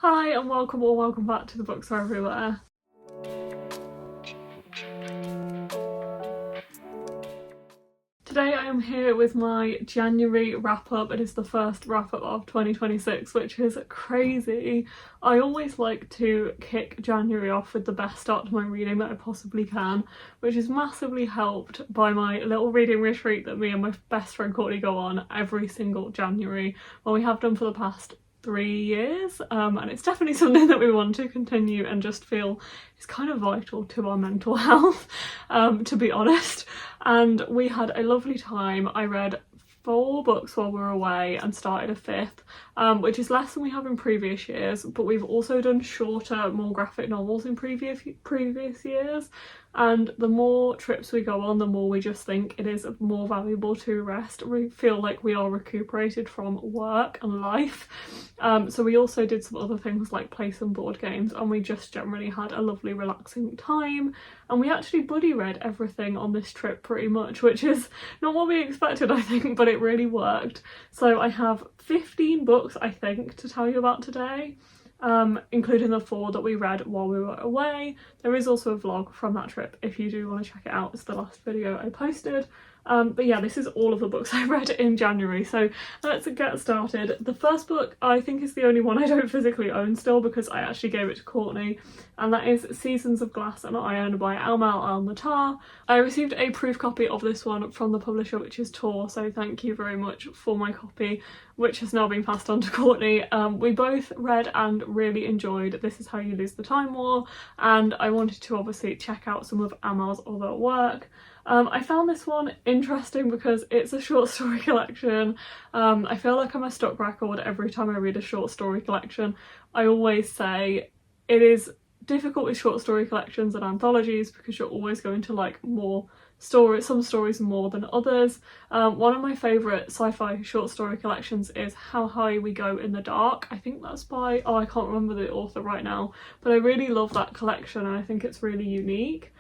Hi and welcome or welcome back to The Books Are Everywhere. Today I am here with my January wrap-up. It is the first wrap-up of 2026, which is crazy. I always like to kick January off with the best start to my reading that I possibly can, which is massively helped by my little reading retreat that me and my best friend Courtney go on every single January. Well, we have done for the past 3 years, and it's definitely something that we want to continue and just feel is kind of vital to our mental health, to be honest. And we had a lovely time. I read 4 books while we were away and started a 5th, which is less than we have in previous years, but we've also done shorter, more graphic novels in previous years. And the more trips we go on, the more we just think it is more valuable to rest. We feel like we are recuperated from work and life. So we also did some other things like play some board games, and we just generally had a lovely relaxing time. And we actually buddy read everything on this trip pretty much, which is not what we expected, I think, but it really worked. So I have 15 books, I think, to tell you about today. Including the 4 that we read while we were away. There is also a vlog from that trip if you do want to check it out. It's the last video I posted. But yeah, this is all of the books I read in January, so let's get started. The first book I think is the only one I don't physically own still, because I actually gave it to Courtney, and that is Seasons of Glass and Iron by Amal El-Mohtar. I received a proof copy of this one from the publisher, which is Tor, so thank you very much for my copy, which has now been passed on to Courtney. We both read and really enjoyed This Is How You Lose the Time War, and I wanted to obviously check out some of Amal's other work. I found this one interesting because it's a short story collection. I feel like I'm a stuck record every time I read a short story collection. I always say it is difficult with short story collections and anthologies because you're always going to like more stories, some stories more than others. One of my favourite sci-fi short story collections is How High We Go in the Dark. I think that's by, I can't remember the author right now, but I really love that collection and I think it's really unique.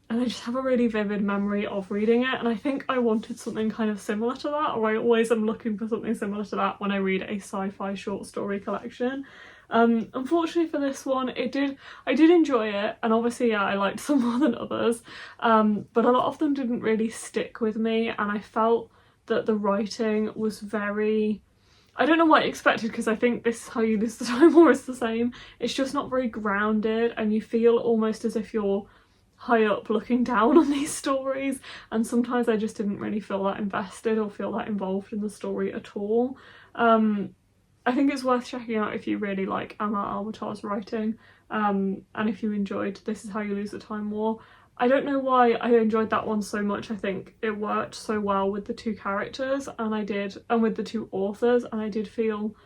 And I just have a really vivid memory of reading it, and I think I wanted something kind of similar to that, or I always am looking for something similar to that when I read a sci-fi short story collection. Unfortunately for this one, I did enjoy it, and obviously yeah, I liked some more than others, but a lot of them didn't really stick with me, and I felt that the writing was very, I don't know what I expected, because I think This Is How You Lose the Time War is the same. It's just not very grounded, and you feel almost as if you're high up looking down on these stories, and sometimes I just didn't really feel that invested or feel that involved in the story at all. I think it's worth checking out if you really like Amal El-Mohtar's writing, and if you enjoyed This Is How You Lose the Time War. I don't know why I enjoyed that one so much. I think it worked so well with the 2 characters and with the 2 authors, and I did feel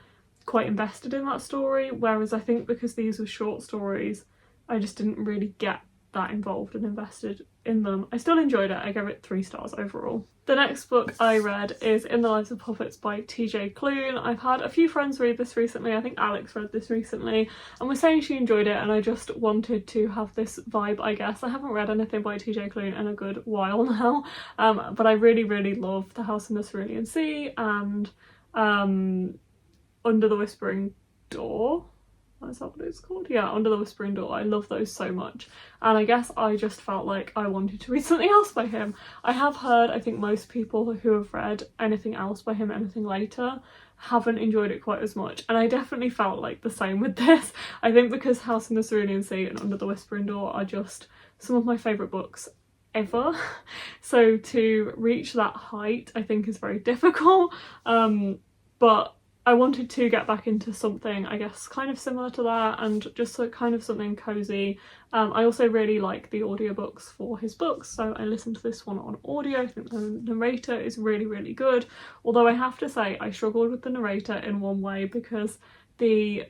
quite invested in that story, whereas I think because these were short stories I just didn't really get that involved and invested in them. I still enjoyed it. I gave it 3 stars overall. The next book I read is In the Lives of Puppets by TJ Klune. I've had a few friends read this recently. I think Alex read this recently and was saying she enjoyed it, and I just wanted to have this vibe, I guess. I haven't read anything by TJ Klune in a good while now, but I really love The House in the Cerulean Sea and Under the Whispering Door. Is that what it's called? Yeah, Under the Whispering Door. I love those so much, and I guess I just felt like I wanted to read something else by him. I have heard, I think most people who have read anything else by him, anything later, haven't enjoyed it quite as much, and I definitely felt like the same with this. I think because House in the Cerulean Sea and Under the Whispering Door are just some of my favourite books ever, so to reach that height I think is very difficult, but I wanted to get back into something, I guess, kind of similar to that, and just like kind of something cozy. I also really like the audiobooks for his books, so I listened to this one on audio. I think the narrator is really good, although I have to say I struggled with the narrator in one way, because the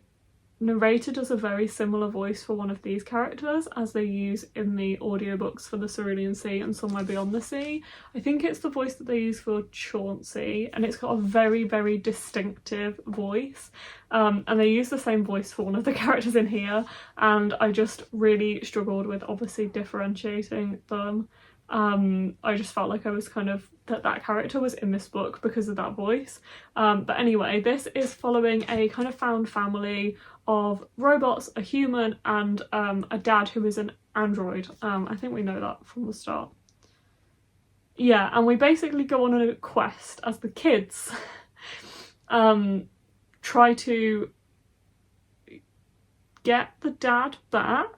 narrator does a very similar voice for one of these characters as they use in the audiobooks for the Cerulean Sea and Somewhere Beyond the Sea. I think it's the voice that they use for Chauncey, and it's got a very distinctive voice, and they use the same voice for one of the characters in here, and I just really struggled with obviously differentiating them. I just felt like I was kind of, that character was in this book because of that voice. But anyway, this is following a kind of found family of robots, a human, and a dad who is an android. I think we know that from the start. Yeah, and we basically go on a quest as the kids try to get the dad back.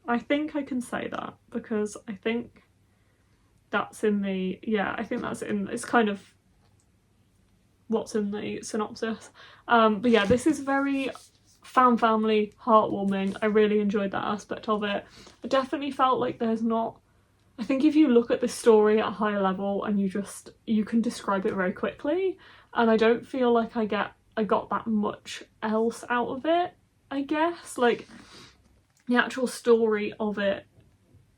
I think I can say that because I think that's in the, yeah, I think that's in, it's kind of what's in the synopsis. But yeah, this is very found family, heartwarming. I really enjoyed that aspect of it. I definitely felt like there's not, I think if you look at the story at a higher level and you can describe it very quickly, and I don't feel like I got that much else out of it, I guess. Like, the actual story of it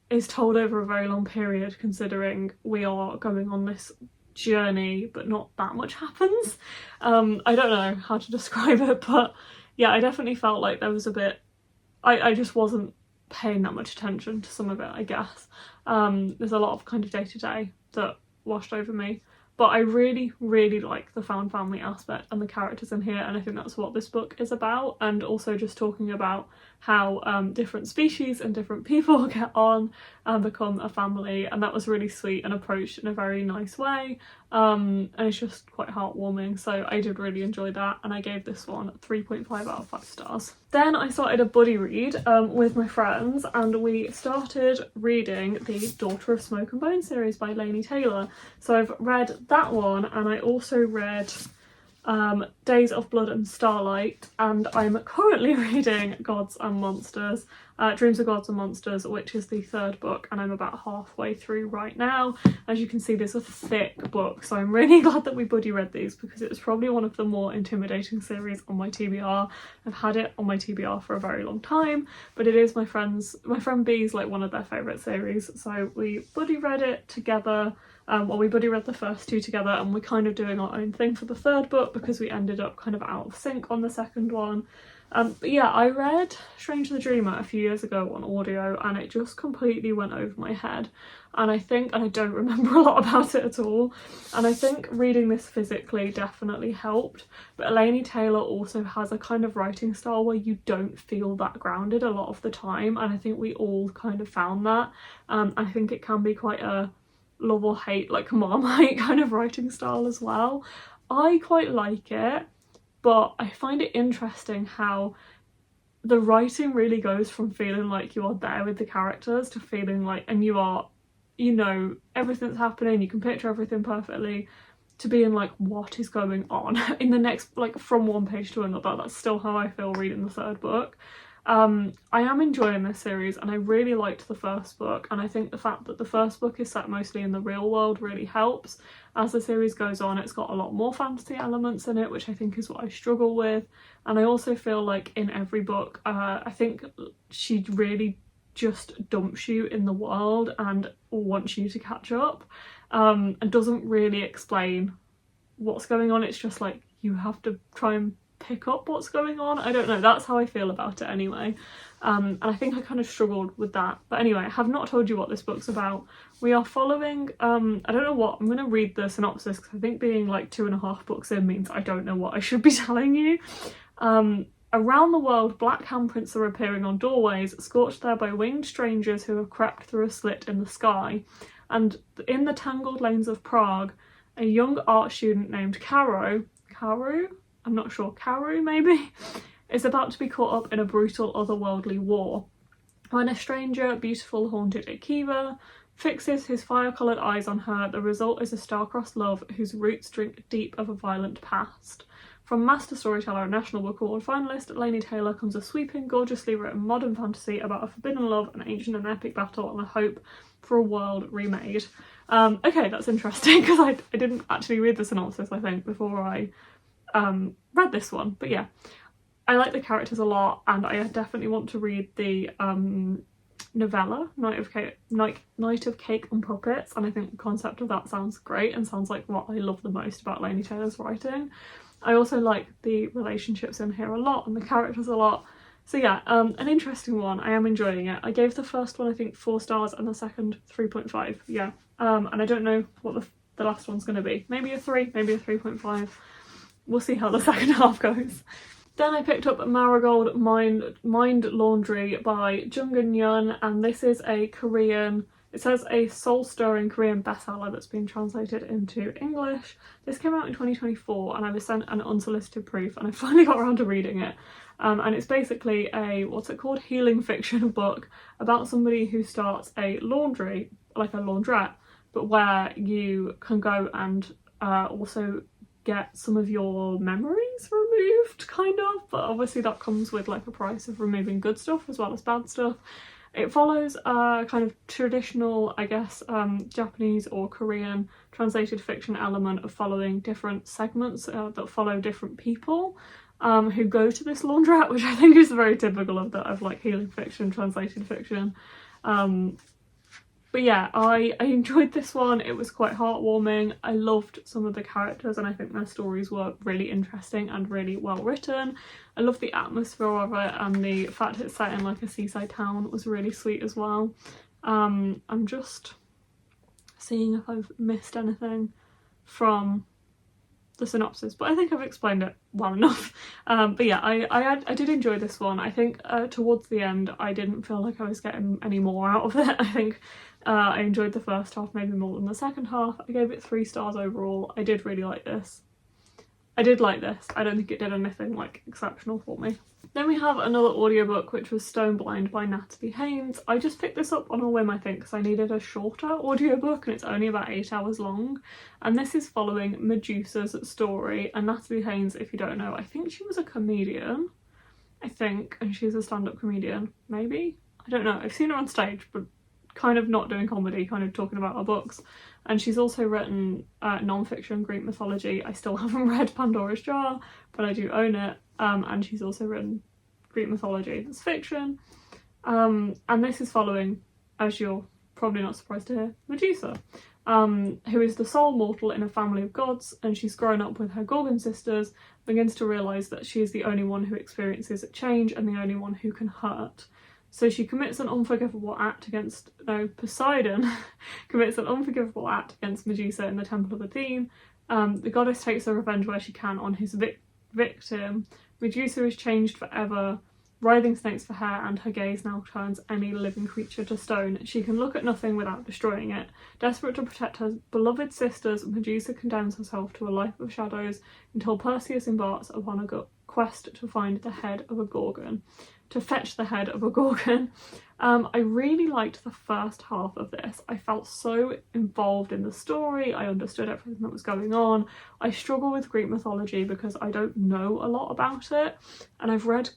is told over a very long period, considering we are going on this journey but not that much happens. I don't know how to describe it, but yeah, I definitely felt like there was a bit, I just wasn't paying that much attention to some of it, I guess. There's a lot of kind of day-to-day that washed over me, but I really like the found family aspect and the characters in here, and I think that's what this book is about. And also just talking about how different species and different people get on and become a family, and that was really sweet and approached in a very nice way, and it's just quite heartwarming, so I did really enjoy that, and I gave this one 3.5 out of 5 stars. Then I started a buddy read with my friends, and we started reading the Daughter of Smoke and Bone series by Laini Taylor. So I've read that one, and I also read Days of Blood and Starlight, and I'm currently reading Gods and Monsters, Dreams of Gods and Monsters, which is the 3rd book, and I'm about halfway through right now. As you can see, there's a thick book, so I'm really glad that we buddy read these because it was probably one of the more intimidating series on my TBR. I've had it on my TBR for a very long time, but it is my friend B's like one of their favourite series, so we buddy read it together. Well, we buddy read the first 2 together, and we're kind of doing our own thing for the 3rd book because we ended up kind of out of sync on the 2nd one. But yeah, I read Strange the Dreamer a few years ago on audio, and it just completely went over my head, and I don't remember a lot about it at all, and I think reading this physically definitely helped. But Laini Taylor also has a kind of writing style where you don't feel that grounded a lot of the time, and I think we all kind of found that. I think it can be quite a love or hate, like Marmite kind of writing style as well. I quite like it, but I find it interesting how the writing really goes from feeling like you are there with the characters to feeling like, and you are, you know, everything's happening, you can picture everything perfectly, to being like, what is going on in the next, like from one page to another. That's still how I feel reading the 3rd book. I am enjoying this series, and I really liked the 1st book, and I think the fact that the 1st book is set mostly in the real world really helps. As the series goes on, it's got a lot more fantasy elements in it, which I think is what I struggle with, and I also feel like in every book, I think she really just dumps you in the world and wants you to catch up, and doesn't really explain what's going on. It's just like you have to try and pick up what's going on. I don't know, that's how I feel about it anyway, and I think I kind of struggled with that. But anyway, I have not told you what this book's about. We are following, I don't know what, I'm going to read the synopsis because I think being like 2.5 books in means I don't know what I should be telling you. Around the world, black handprints are appearing on doorways, scorched there by winged strangers who have crept through a slit in the sky. And in the tangled lanes of Prague, a young art student named Karu, I'm not sure, Karu maybe, is about to be caught up in a brutal otherworldly war. When a stranger, beautiful haunted Akiva, fixes his fire-coloured eyes on her, the result is a star-crossed love whose roots drink deep of a violent past. From Master Storyteller and National Book Award finalist Laini Taylor comes a sweeping, gorgeously written modern fantasy about a forbidden love, an ancient and epic battle, and a hope for a world remade. Okay, that's interesting because I didn't actually read the synopsis, I think, before I read this one. But yeah, I like the characters a lot, and I definitely want to read the novella Night of Cake and Puppets, and I think the concept of that sounds great and sounds like what I love the most about Laini Taylor's writing. I also like the relationships in here a lot and the characters a lot. So yeah, an interesting one. I am enjoying it. I gave the first one I think 4 stars and the second 3.5. Yeah, and I don't know what the last one's going to be. Maybe a 3, maybe a 3.5. We'll see how the second half goes. Then I picked up Marigold Mind Laundry by Jungeun, and this is a Korean, it says a soul-stirring Korean bestseller that's been translated into English. This came out in 2024 and I was sent an unsolicited proof and I finally got around to reading it. And it's basically a, what's it called, healing fiction book about somebody who starts a laundry, like a laundrette, but where you can go and also get some of your memories removed, kind of, but obviously that comes with like a price of removing good stuff as well as bad stuff. It follows a kind of traditional, I guess, Japanese or Korean translated fiction element of following different segments that follow different people who go to this laundrette, which I think is very typical of like healing fiction, translated fiction. But yeah, I enjoyed this one. It was quite heartwarming. I loved some of the characters and I think their stories were really interesting and really well written. I love the atmosphere of it, and the fact it's set in like a seaside town was really sweet as well. I'm just seeing if I've missed anything from the synopsis, but I think I've explained it well enough. But yeah, I did enjoy this one. I think towards the end I didn't feel like I was getting any more out of it. I think I enjoyed the first half maybe more than the second half. I gave it 3 stars overall. I did really like this. I did like this. I don't think it did anything like exceptional for me. Then we have another audiobook, which was Stone Blind by Natalie Haynes. I just picked this up on a whim, I think, because I needed a shorter audiobook and it's only about 8 hours long. And this is following Medusa's story. And Natalie Haynes, if you don't know, I think she was a comedian, I think, and she's a stand-up comedian, maybe? I don't know. I've seen her on stage, but kind of not doing comedy, kind of talking about her books. And she's also written non-fiction Greek mythology. I still haven't read Pandora's Jar, but I do own it. And she's also written Greek mythology that's fiction. And this is following, as you're probably not surprised to hear, Medusa, who is the sole mortal in a family of gods, and she's grown up with her Gorgon sisters, begins to realise that she is the only one who experiences change and the only one who can hurt. So she commits an unforgivable act against, Poseidon commits an unforgivable act against Medusa in the Temple of Athene. The goddess takes her revenge where she can on his victim. Medusa is changed forever, writhing snakes for hair, and her gaze now turns any living creature to stone. She can look at nothing without destroying it. Desperate to protect her beloved sisters, Medusa condemns herself to a life of shadows until Perseus embarks upon a quest to find the head of a Gorgon. To fetch the head of a Gorgon. I really liked the first half of this. I felt so involved in the story. I understood everything that was going on. I struggle with Greek mythology because I don't know a lot about it, and I've read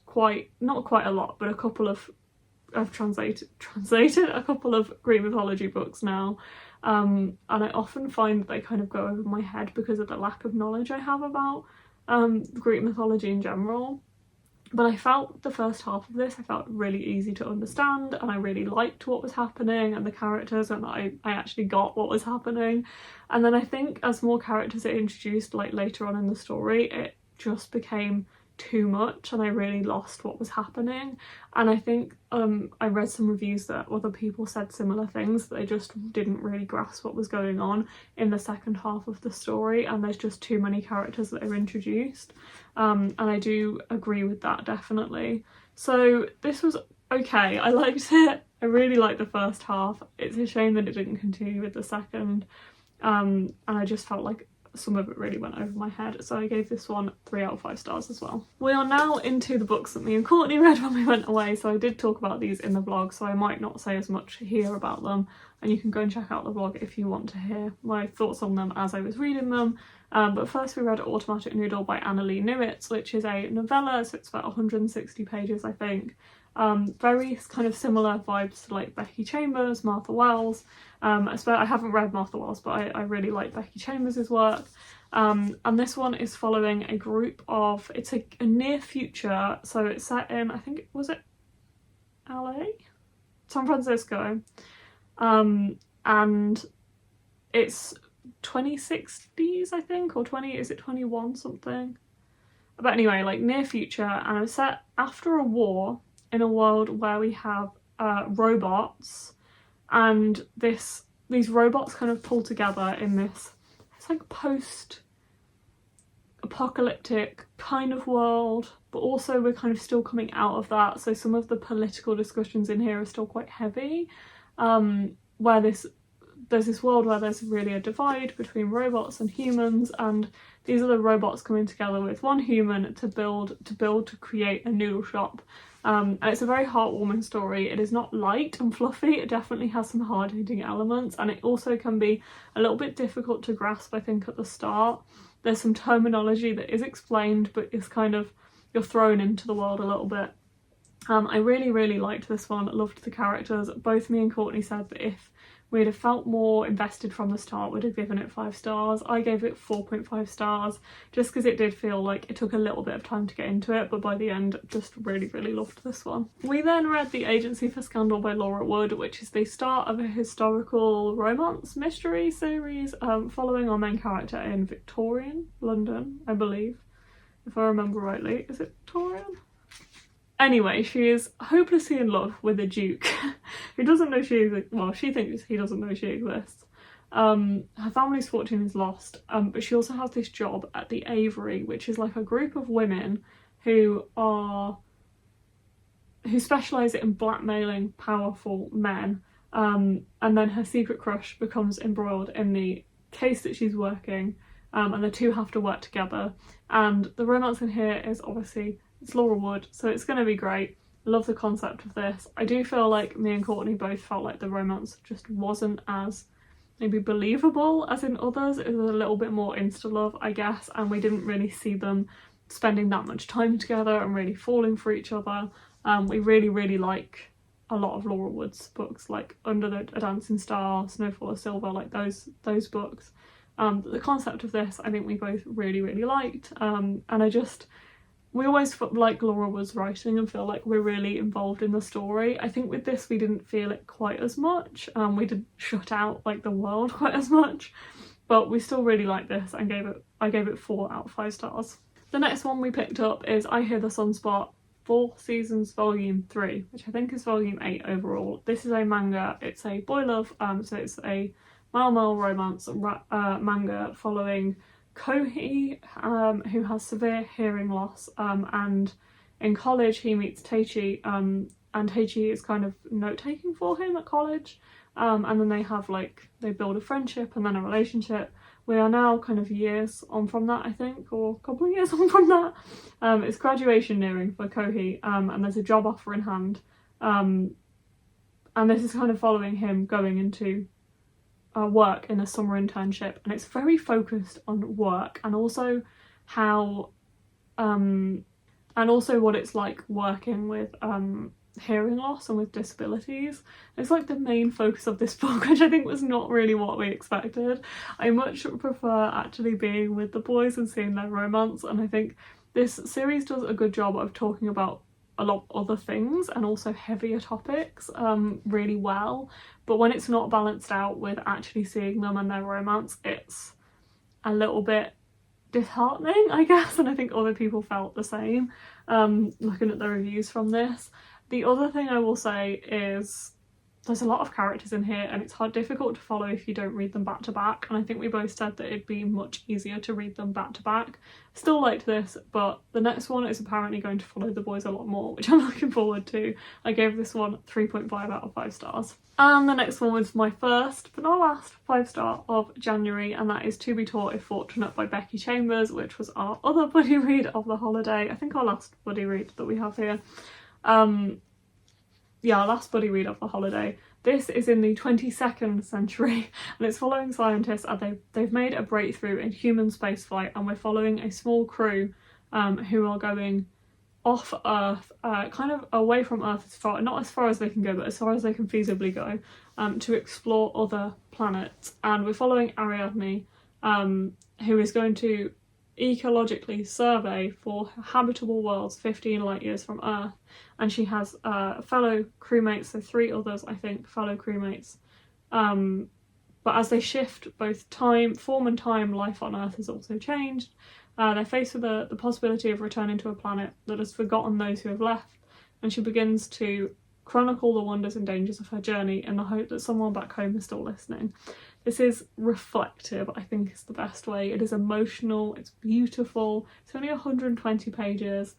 not quite a lot, but a couple of, I've translated a couple of Greek mythology books now, and I often find that they kind of go over my head because of the lack of knowledge I have about Greek mythology in general. But I felt the first half of this, I felt really easy to understand, and I really liked what was happening and the characters, and I actually got what was happening. And then I think as more characters are introduced like later on in the story, it just became too much and I really lost what was happening. And I think I read some reviews that other people said similar things, that they just didn't really grasp what was going on in the second half of the story, and there's just too many characters that are introduced. And I do agree with that, definitely. So this was okay. I liked it. I really liked the first half. It's a shame that it didn't continue with the second. And I just felt like some of it really went over my head, so I gave this one 3 out of 5 stars as well. We are now into the books that me and Courtney read when we went away, so I did talk about these in the vlog, so I might not say as much here about them, and you can go and check out the vlog if you want to hear my thoughts on them as I was reading them. But first we read Automatic Noodle by Annalee Newitz, which is a novella, so it's about 160 pages I think. Very kind of similar vibes to like Becky Chambers, Martha Wells. I haven't read Martha Wells, but I really like Becky Chambers' work. And this one is following a group of, it's a near future, so it's set in, I think, was it LA? San Francisco. And it's 2060s, I think, or is it 21 something? But anyway, like near future, and it's set after a war in a world where we have robots, and these robots kind of pull together in this, it's like post-apocalyptic kind of world, but also we're kind of still coming out of that, so some of the political discussions in here are still quite heavy, where there's this world where there's really a divide between robots and humans, and these are the robots coming together with one human to create a noodle shop. And it's a very heartwarming story. It is not light and fluffy, it definitely has some hard-hitting elements, and it also can be a little bit difficult to grasp, I think, at the start. There's some terminology that is explained, but it's kind of, you're thrown into the world a little bit. I really liked this one, loved the characters. Both me and Courtney said that if we'd have felt more invested from the start, we'd have given it 5 stars. I gave it 4.5 stars, just because it did feel like it took a little bit of time to get into it, but by the end, just really loved this one. We then read The Agency for Scandal by Laura Wood, which is the start of a historical romance mystery series, following our main character in Victorian London, I believe, if I remember rightly. Is it Victorian? Anyway, she is hopelessly in love with a duke who doesn't know she exists. Well, she thinks he doesn't know she exists. Her family's fortune is lost, but she also has this job at the Aviary, which is like a group of women who specialise in blackmailing powerful men, and then her secret crush becomes embroiled in the case that she's working, and the two have to work together. And the romance in here is obviously, it's Laura Wood, so it's going to be great. I love the concept of this. I do feel like me and Courtney both felt like the romance just wasn't as maybe believable as in others. It was a little bit more insta-love, I guess, and we didn't really see them spending that much time together and really falling for each other. We really like a lot of Laura Wood's books, like Under a Dancing Star, Snowfall of Silver, like those books. The concept of this, I think we both really liked, and we always like Laura Wood's writing and feel like we're really involved in the story. I think with this we didn't feel it quite as much, we didn't shut out like the world quite as much, but we still really like this and I gave it 4 out of 5 stars. The next one we picked up is I Hear the Sunspot 4 Seasons Volume 3, which I think is Volume 8 overall. This is a manga, it's a boy love, so it's a male romance manga following Nghi, who has severe hearing loss, and in college he meets Teichi, and Teichi is kind of note-taking for him at college, and then they build a friendship and then a relationship. We are now kind of years on from that, I think, or a couple of years on from that. It's graduation nearing for Nghi, and there's a job offer in hand, and this is kind of following him going into work in a summer internship, and it's very focused on work and also how and also what it's like working with hearing loss and with disabilities. It's like the main focus of this book, which I think was not really what we expected. I much prefer actually being with the boys and seeing their romance, and I think this series does a good job of talking about a lot of other things and also heavier topics really well, but when it's not balanced out with actually seeing them and their romance, it's a little bit disheartening, I guess, and I think other people felt the same looking at the reviews from this. The other thing I will say is there's a lot of characters in here and it's difficult to follow if you don't read them back to back, and I think we both said that it'd be much easier to read them back to back. Still liked this, but the next one is apparently going to follow the boys a lot more, which I'm looking forward to. I gave this one 3.5 out of 5 stars. And the next one was my first but not last 5-star of January, and that is To Be Taught If Fortunate by Becky Chambers, which was our other buddy read of the holiday. I think our last buddy read that we have here. Yeah, our last buddy read of the holiday. This is in the 22nd century and it's following scientists and they've made a breakthrough in human spaceflight, and we're following a small crew who are going off Earth, kind of away from Earth, not as far as they can go, but as far as they can feasibly go, to explore other planets. And we're following Ariadne, who is going to ecologically survey for habitable worlds 15 light years from Earth, and she has fellow crewmates, so 3 others I think, fellow crewmates, but as they shift both form and time, life on Earth has also changed, They're faced with the possibility of returning to a planet that has forgotten those who have left, and she begins to chronicle the wonders and dangers of her journey in the hope that someone back home is still listening. This is reflective, I think is the best way. It is emotional, it's beautiful, it's only 120 pages.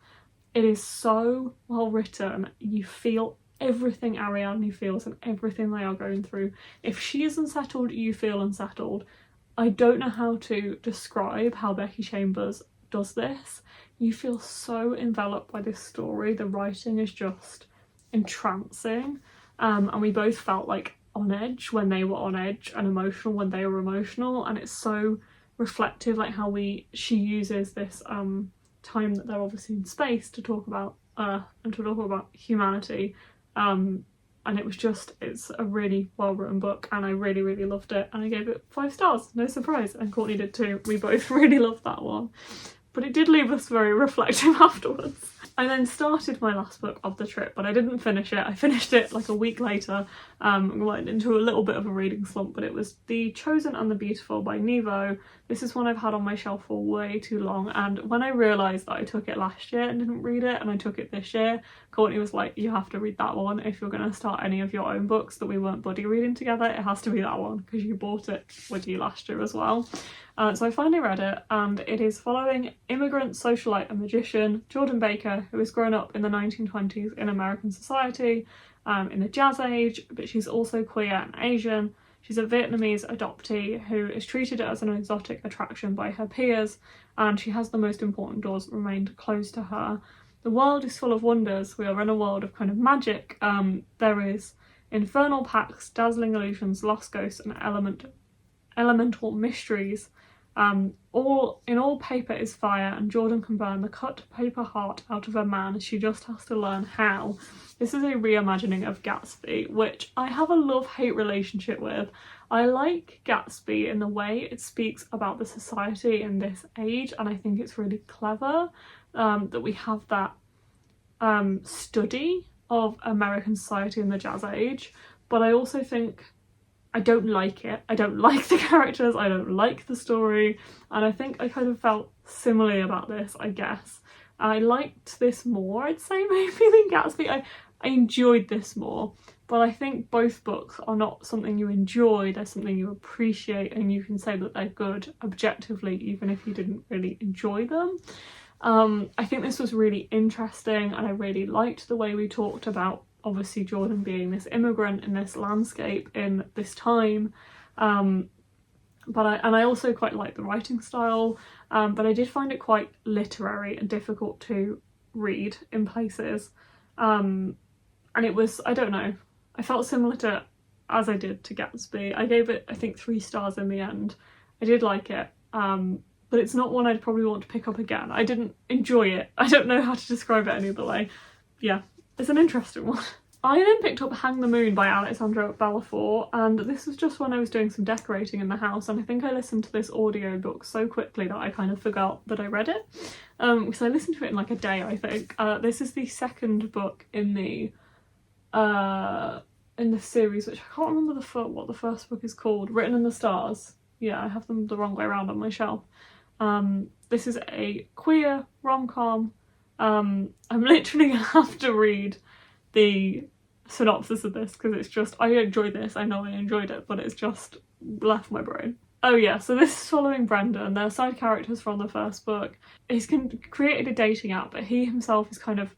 It is so well written. You feel everything Ariadne feels and everything they are going through. If she is unsettled, you feel unsettled. I don't know how to describe how Becky Chambers does this. You feel so enveloped by this story. The writing is just entrancing, and we both felt like on edge when they were on edge and emotional when they were emotional, and it's so reflective, like how she uses this time that they're obviously in space to talk about Earth and to talk about humanity, and it's a really well written book, and I really, really loved it, and I gave it 5 stars, no surprise, and Courtney did too. We both really loved that one, but it did leave us very reflective afterwards. I then started my last book of the trip, but I didn't finish it. I finished it like a week later, went into a little bit of a reading slump, but it was The Chosen and the Beautiful by Nevo. This is one I've had on my shelf for way too long, and when I realised that I took it last year and didn't read it, and I took it this year, Courtney was like, you have to read that one if you're going to start any of your own books that we weren't buddy reading together. It has to be that one because you bought it with you last year as well. So I finally read it, and it is following immigrant socialite and magician Jordan Baker, who has grown up in the 1920s in American society, in the Jazz Age, but she's also queer and Asian. She's a Vietnamese adoptee who is treated as an exotic attraction by her peers, and she has the most important doors remained closed to her. The world is full of wonders. We are in a world of kind of magic. There is infernal pacts, dazzling illusions, lost ghosts, and elemental mysteries. All paper is fire, and Jordan can burn the cut paper heart out of a man. She just has to learn how. This is a reimagining of Gatsby, which I have a love-hate relationship with. I like Gatsby in the way it speaks about the society in this age, and I think it's really clever that we have that study of American society in the Jazz Age, but I also think I don't like it. I don't like the characters, I don't like the story, and I think I kind of felt similarly about this, I guess. I liked this more, I'd say, maybe than Gatsby. I enjoyed this more, but I think both books are not something you enjoy, they're something you appreciate, and you can say that they're good objectively even if you didn't really enjoy them. I think this was really interesting, and I really liked the way we talked about obviously Jordan being this immigrant in this landscape in this time, but I also quite like the writing style, but I did find it quite literary and difficult to read in places, and it was, I don't know, I felt similar to as I did to Gatsby. I gave it I think 3 stars in the end. I did like it, but it's not one I'd probably want to pick up again. I didn't enjoy it. I don't know how to describe it any other way. Yeah, it's an interesting one. I then picked up Hang the Moon by Alexandria Bellefleur, and this was just when I was doing some decorating in the house, and I think I listened to this audiobook so quickly that I kind of forgot that I read it. So I listened to it in like a day, I think. This is the second book in the series, which I can't remember what the first book is called. Written in the Stars. Yeah, I have them the wrong way around on my shelf. This is a queer rom-com. I'm literally gonna have to read the synopsis of this because it's just, I enjoyed this, I know I enjoyed it, but it's just left my brain. Oh yeah, so this is following Brendan. They're side characters from the first book. He's created a dating app, but he himself is kind of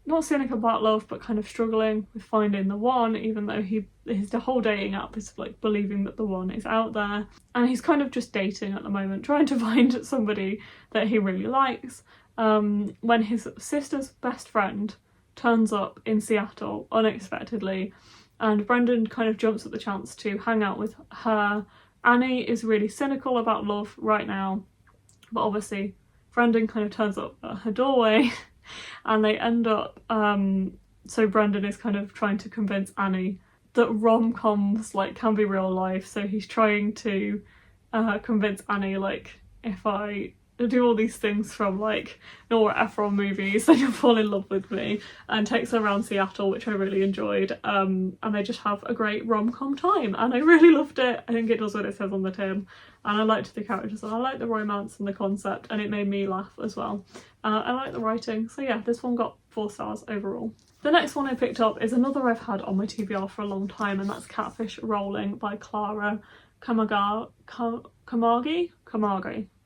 not cynical about love, but kind of struggling with finding the one, even though his whole dating app is like believing that the one is out there. And he's kind of just dating at the moment, trying to find somebody that he really likes, when his sister's best friend turns up in Seattle unexpectedly, and Brendan kind of jumps at the chance to hang out with her. Annie is really cynical about love right now, but obviously Brendan kind of turns up at her doorway and they end up, so Brendan is kind of trying to convince Annie that rom-coms like can be real life, so he's trying to convince Annie, like, if I do all these things from like Nora Ephron movies, then you'll fall in love with me, and takes her around Seattle, which I really enjoyed, and they just have a great rom-com time, and I really loved it. I think it does what it says on the tin, and I liked the characters, and I liked the romance and the concept, and it made me laugh as well. I like the writing, so yeah, this one got 4 stars overall. The next one I picked up is another I've had on my TBR for a long time, and that's Catfish Rolling by Clara Kumagai,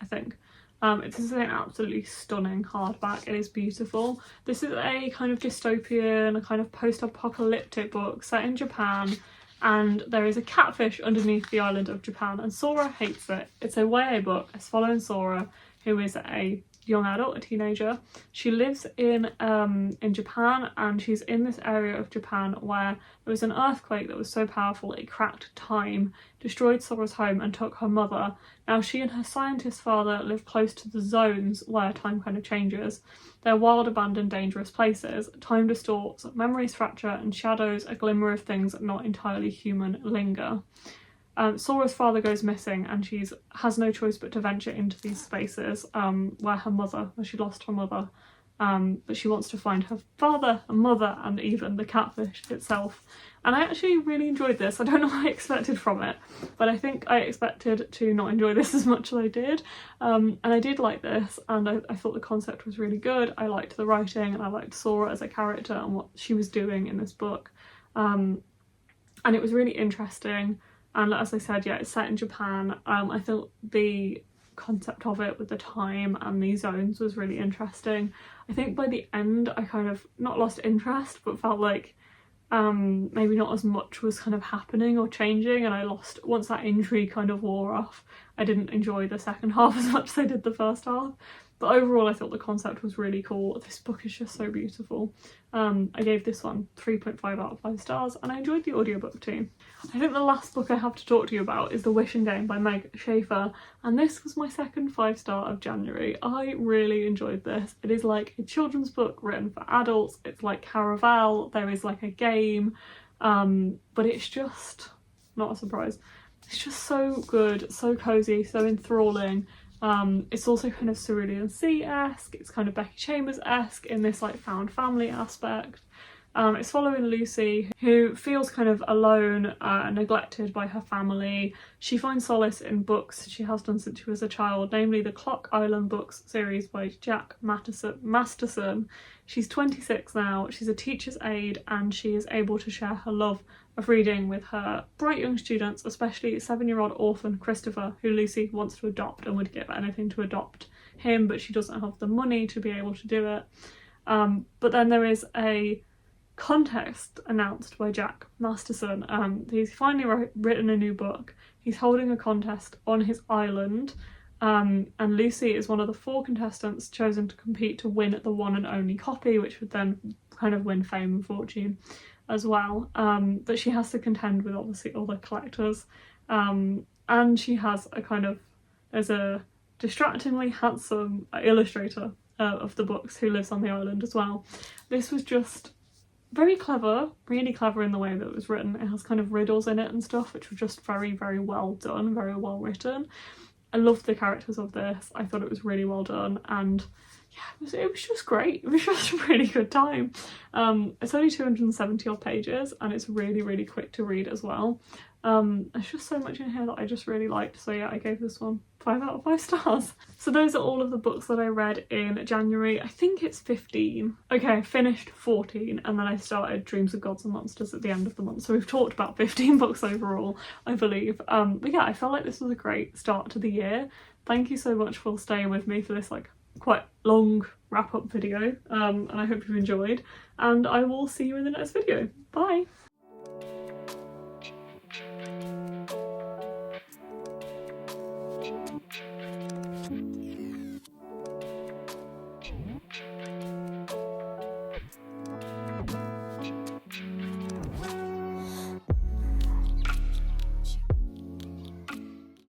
I think. This is an absolutely stunning hardback. It is beautiful. This is a kind of dystopian, a kind of post-apocalyptic book set in Japan, and there is a catfish underneath the island of Japan, and Sora hates it. It's a YA book. It's following Sora, who is a young adult, a teenager. She lives in Japan, and she's in this area of Japan where there was an earthquake that was so powerful it cracked time, destroyed Sora's home, and took her mother. Now she and her scientist father live close to the zones where time kind of changes. They're wild, abandoned, dangerous places. Time distorts, memories fracture, and shadows, a glimmer of things not entirely human, linger. Sora's father goes missing, and she has no choice but to venture into these spaces where she lost her mother, but she wants to find her father and mother and even the catfish itself. And I actually really enjoyed this. I don't know what I expected from it, but I think I expected to not enjoy this as much as I did, and I did like this, and I thought the concept was really good. I liked the writing, and I liked Sora as a character and what she was doing in this book, and it was really interesting. And as I said, yeah, it's set in Japan. I thought the concept of it with the time and the zones was really interesting. I think by the end I kind of not lost interest, but felt like maybe not as much was kind of happening or changing, and I lost, once that intrigue kind of wore off, I didn't enjoy the second half as much as I did the first half. But overall I thought the concept was really cool. This book is just so beautiful. I gave this one 3.5 out of 5 stars, and I enjoyed the audiobook too. I think the last book I have to talk to you about is The Wishing Game by Meg Shaffer, and this was my second 5-star of January. I really enjoyed this. It is like a children's book written for adults. It's like Caraval, there is like a game, but it's just not a surprise. It's just so good, so cozy, so enthralling. It's also kind of Cerulean Sea-esque, it's kind of Becky Chambers-esque in this like found family aspect. It's following Lucy, who feels kind of alone and neglected by her family. She finds solace in books she has done since she was a child, namely the Clock Island books series by Jack Masterson. She's 26 now, she's a teacher's aide, and she is able to share her love of reading with her bright young students, especially 7-year-old orphan Christopher, who Lucy wants to adopt and would give anything to adopt him, but she doesn't have the money to be able to do it. But then there is a contest announced by Jack Masterson. He's finally written a new book. He's holding a contest on his island, and Lucy is one of the 4 contestants chosen to compete to win the one and only copy, which would then kind of win fame and fortune as well. But she has to contend with obviously all the collectors, and she has a kind of, there's a distractingly handsome illustrator of the books who lives on the island as well. This was just very clever, really clever in the way that it was written. It has kind of riddles in it and stuff, which were just very, very well done, very well written. I loved the characters of this. I thought it was really well done, and yeah, it was just great. It was just a really good time. It's only 270 odd pages, and it's really, really quick to read as well. There's just so much in here that I just really liked, so yeah, I gave this one 5 out of 5 stars. So those are all of the books that I read in January. I think it's 15. Okay, I finished 14, and then I started Dreams of Gods and Monsters at the end of the month, so we've talked about 15 books overall, I believe. But yeah, I felt like this was a great start to the year. Thank you so much for staying with me for this like quite long wrap-up video, and I hope you've enjoyed, and I will see you in the next video. Bye!